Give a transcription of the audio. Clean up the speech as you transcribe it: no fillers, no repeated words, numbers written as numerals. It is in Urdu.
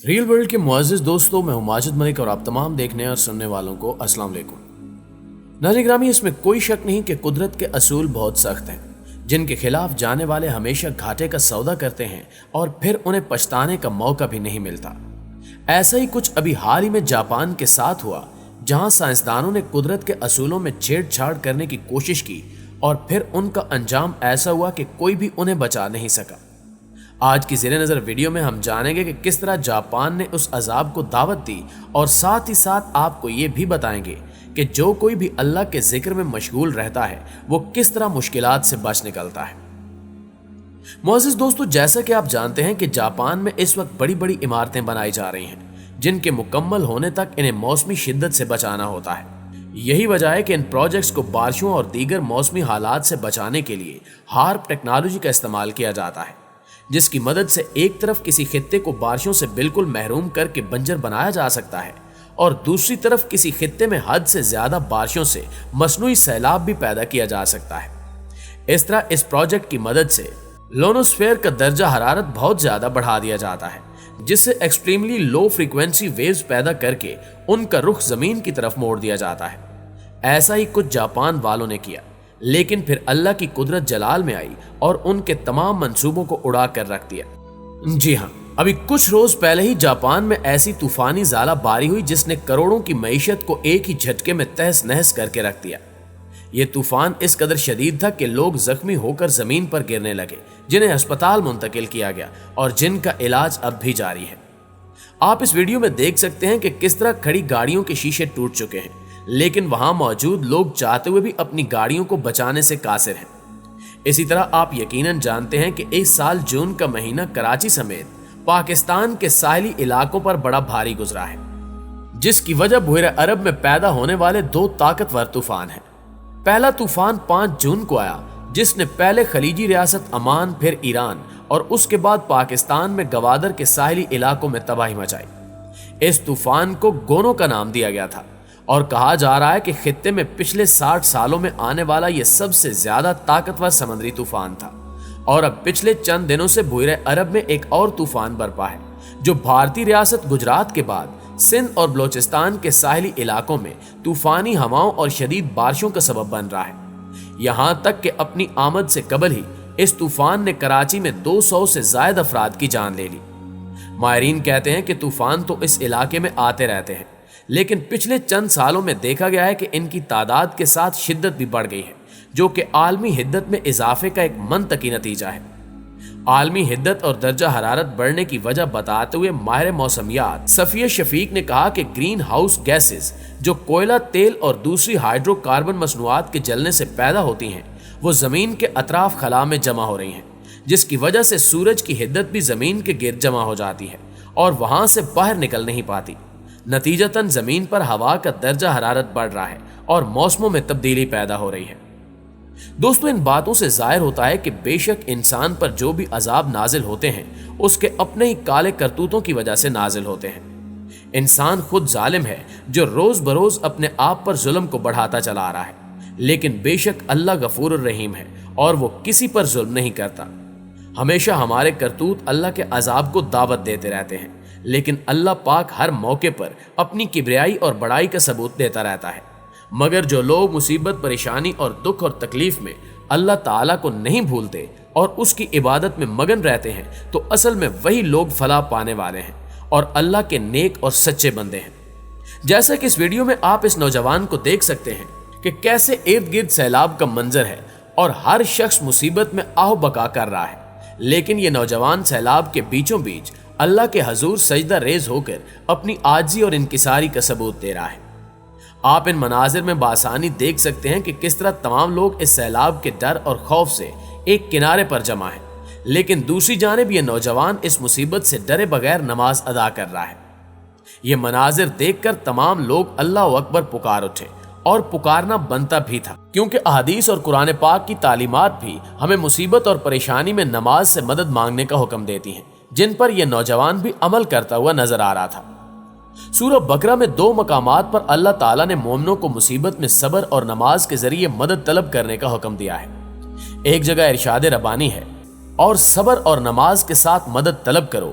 ریل ورلڈ کے معزز دوستوں، میں ہوں ماجد ملک اور آپ تمام دیکھنے اور سننے والوں کو السلام علیکم۔ ناظرین گرامی، اس میں کوئی شک نہیں کہ قدرت کے اصول بہت سخت ہیں، جن کے خلاف جانے والے ہمیشہ گھاٹے کا سودا کرتے ہیں اور پھر انہیں پچھتانے کا موقع بھی نہیں ملتا۔ ایسا ہی کچھ ابھی حال ہی میں جاپان کے ساتھ ہوا، جہاں سائنسدانوں نے قدرت کے اصولوں میں چھیڑ چھاڑ کرنے کی کوشش کی اور پھر ان کا انجام ایسا ہوا کہ کوئی بھی انہیں بچا نہیں سکا۔ آج کی زیر نظر ویڈیو میں ہم جانیں گے کہ کس طرح جاپان نے اس عذاب کو دعوت دی، اور ساتھ ہی ساتھ آپ کو یہ بھی بتائیں گے کہ جو کوئی بھی اللہ کے ذکر میں مشغول رہتا ہے وہ کس طرح مشکلات سے بچ نکلتا ہے۔ معزز دوستو، جیسا کہ آپ جانتے ہیں کہ جاپان میں اس وقت بڑی بڑی عمارتیں بنائی جا رہی ہیں، جن کے مکمل ہونے تک انہیں موسمی شدت سے بچانا ہوتا ہے۔ یہی وجہ ہے کہ ان پروجیکٹس کو بارشوں اور دیگر موسمی حالات سے بچانے کے لیے ہارپ ٹیکنالوجی کا استعمال کیا جاتا ہے، جس کی مدد سے ایک طرف کسی خطے کو بارشوں سے بالکل محروم کر کے بنجر بنایا جا سکتا ہے، اور دوسری طرف کسی خطے میں حد سے زیادہ بارشوں سے مصنوعی سیلاب بھی پیدا کیا جا سکتا ہے۔ اس طرح اس پروجیکٹ کی مدد سے لونوسفیئر کا درجہ حرارت بہت زیادہ بڑھا دیا جاتا ہے، جس سے ایکسٹریملی لو فریکوینسی ویوز پیدا کر کے ان کا رخ زمین کی طرف موڑ دیا جاتا ہے۔ ایسا ہی کچھ جاپان والوں نے کیا، لیکن پھر اللہ کی قدرت جلال میں آئی اور ان کے تمام منصوبوں کو اڑا کر رکھ دیا۔ جی ہاں، ابھی کچھ روز پہلے ہی جاپان میں ایسی طوفانی ژالہ باری ہوئی جس نے کروڑوں کی معیشت کو ایک ہی جھٹکے میں تہس نہس کر کے رکھ دیا۔ یہ طوفان اس قدر شدید تھا کہ لوگ زخمی ہو کر زمین پر گرنے لگے، جنہیں ہسپتال منتقل کیا گیا اور جن کا علاج اب بھی جاری ہے۔ آپ اس ویڈیو میں دیکھ سکتے ہیں کہ کس طرح کھڑی گاڑیوں کے شیشے ٹوٹ چکے ہیں، لیکن وہاں موجود لوگ چاہتے ہوئے بھی اپنی گاڑیوں کو بچانے سے قاصر ہیں۔ اسی طرح آپ یقیناً جانتے ہیں کہ اس سال جون کا مہینہ کراچی سمیت پاکستان کے ساحلی علاقوں پر بڑا بھاری گزرا ہے، جس کی وجہ بحیرہ عرب میں پیدا ہونے والے دو طاقتور طوفان ہیں۔ پہلا طوفان 5 جون کو آیا، جس نے پہلے خلیجی ریاست عمان، پھر ایران اور اس کے بعد پاکستان میں گوادر کے ساحلی علاقوں میں تباہی مچائی۔ اس طوفان کو گونو کا نام دیا گیا تھا، اور کہا جا رہا ہے کہ خطے میں پچھلے 60 سالوں میں آنے والا یہ سب سے زیادہ طاقتور سمندری طوفان تھا، اور اب پچھلے چند دنوں سے بحیرہ عرب میں ایک اور طوفان برپا ہے، جو بھارتی ریاست گجرات کے بعد سندھ اور بلوچستان کے ساحلی علاقوں میں طوفانی ہوائوں اور شدید بارشوں کا سبب بن رہا ہے۔ یہاں تک کہ اپنی آمد سے قبل ہی اس طوفان نے کراچی میں 200 سے زائد افراد کی جان لے لی۔ ماہرین کہتے ہیں کہ طوفان تو اس علاقے میں آتے رہتے ہیں، لیکن پچھلے چند سالوں میں دیکھا گیا ہے کہ ان کی تعداد کے ساتھ شدت بھی بڑھ گئی ہے، جو کہ عالمی حدت میں اضافے کا ایک منطقی نتیجہ ہے۔ عالمی حدت اور درجہ حرارت بڑھنے کی وجہ بتاتے ہوئے ماہر موسمیات صفیہ شفیق نے کہا کہ گرین ہاؤس گیسز، جو کوئلہ، تیل اور دوسری ہائیڈرو کاربن مصنوعات کے جلنے سے پیدا ہوتی ہیں، وہ زمین کے اطراف خلا میں جمع ہو رہی ہیں، جس کی وجہ سے سورج کی حدت بھی زمین کے گرد جمع ہو جاتی ہے اور وہاں سے باہر نکل نہیں پاتی۔ نتیجتاً زمین پر ہوا کا درجہ حرارت بڑھ رہا ہے اور موسموں میں تبدیلی پیدا ہو رہی ہے۔ دوستو، ان باتوں سے ظاہر ہوتا ہے کہ بے شک انسان پر جو بھی عذاب نازل ہوتے ہیں، اس کے اپنے ہی کالے کرتوتوں کی وجہ سے نازل ہوتے ہیں۔ انسان خود ظالم ہے، جو روز بروز اپنے آپ پر ظلم کو بڑھاتا چلا آ رہا ہے، لیکن بے شک اللہ غفور الرحیم ہے اور وہ کسی پر ظلم نہیں کرتا۔ ہمیشہ ہمارے کرتوت اللہ کے عذاب کو دعوت دیتے رہتے ہیں، لیکن اللہ پاک ہر موقع پر اپنی کبریائی اور بڑائی کا ثبوت دیتا رہتا ہے۔ مگر جو لوگ مصیبت، پریشانی اور دکھ اور تکلیف میں اللہ تعالیٰ کو نہیں بھولتے اور اس کی عبادت میں مگن رہتے ہیں، تو اصل میں وہی لوگ فلاح پانے والے ہیں اور اللہ کے نیک اور سچے بندے ہیں۔ جیسا کہ اس ویڈیو میں آپ اس نوجوان کو دیکھ سکتے ہیں کہ کیسے ارد گرد سیلاب کا منظر ہے اور ہر شخص مصیبت میں آہ بکا کر رہا ہے، لیکن یہ نوجوان سیلاب کے بیچوں بیچ اللہ کے حضور سجدہ ریز ہو کر اپنی عاجزی اور انکساری کا ثبوت دے رہا ہے۔ آپ ان مناظر میں بآسانی دیکھ سکتے ہیں کہ کس طرح تمام لوگ اس سیلاب کے ڈر اور خوف سے ایک کنارے پر جمع ہیں، لیکن دوسری جانب یہ نوجوان اس مصیبت سے ڈرے بغیر نماز ادا کر رہا ہے۔ یہ مناظر دیکھ کر تمام لوگ اللہ اکبر پکار اٹھے، اور پکارنا بنتا بھی تھا، کیونکہ احادیث اور قرآن پاک کی تعلیمات بھی ہمیں مصیبت اور پریشانی میں نماز سے مدد مانگنے کا حکم دیتی ہیں، جن پر یہ نوجوان بھی عمل کرتا ہوا نظر آ رہا تھا۔ سورہ بقرہ میں 2 مقامات پر اللہ تعالیٰ نے مومنوں کو مصیبت میں صبر اور نماز کے ذریعے مدد طلب کرنے کا حکم دیا ہے۔ ایک جگہ ارشاد ربانی ہے، اور صبر اور نماز کے ساتھ مدد طلب کرو،